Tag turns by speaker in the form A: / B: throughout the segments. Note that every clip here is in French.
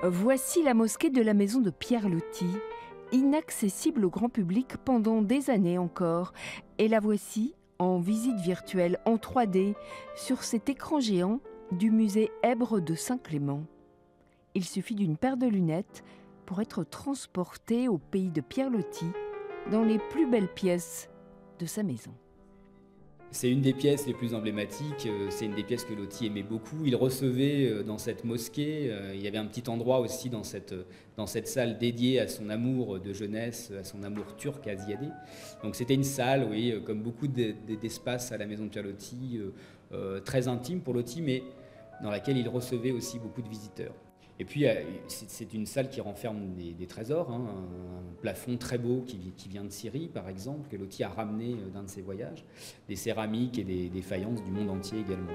A: Voici la mosquée de la maison de Pierre Loti, inaccessible au grand public pendant des années encore. Et la voici en visite virtuelle en 3D sur cet écran géant du musée Èbre de Saint-Clément. Il suffit d'une paire de lunettes pour être transporté au pays de Pierre Loti, dans les plus belles pièces de sa maison.
B: C'est une des pièces les plus emblématiques, c'est une des pièces que Loti aimait beaucoup. Il recevait dans cette mosquée, il y avait un petit endroit aussi dans cette salle dédiée à son amour de jeunesse, à son amour turc, asiatique. Donc c'était une salle, oui, comme beaucoup d'espaces à la maison de Pierre Loti, très intime pour Loti, mais dans laquelle il recevait aussi beaucoup de visiteurs. Et puis c'est une salle qui renferme des trésors, hein, un plafond très beau qui vient de Syrie par exemple, que Loti a ramené d'un de ses voyages, des céramiques et des faïences du monde entier également.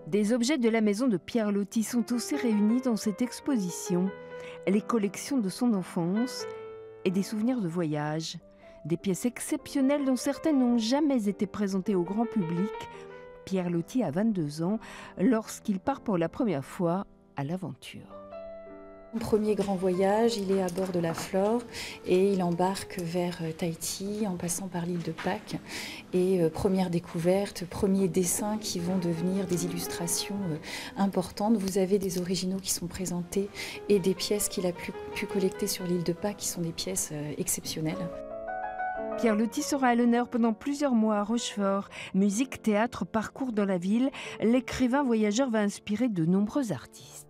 A: Des objets de la maison de Pierre Loti sont aussi réunis dans cette exposition. Les collections de son enfance et des souvenirs de voyage. Des pièces exceptionnelles dont certaines n'ont jamais été présentées au grand public. Pierre Loti a 22 ans lorsqu'il part pour la première fois à l'aventure.
C: Son premier grand voyage, il est à bord de la Flore et il embarque vers Tahiti en passant par l'île de Pâques. Et première découverte, premiers dessins qui vont devenir des illustrations importantes. Vous avez des originaux qui sont présentés et des pièces qu'il a pu collecter sur l'île de Pâques qui sont des pièces exceptionnelles.
A: Pierre Loti sera à l'honneur pendant plusieurs mois à Rochefort. Musique, théâtre, parcours dans la ville, l'écrivain voyageur va inspirer de nombreux artistes.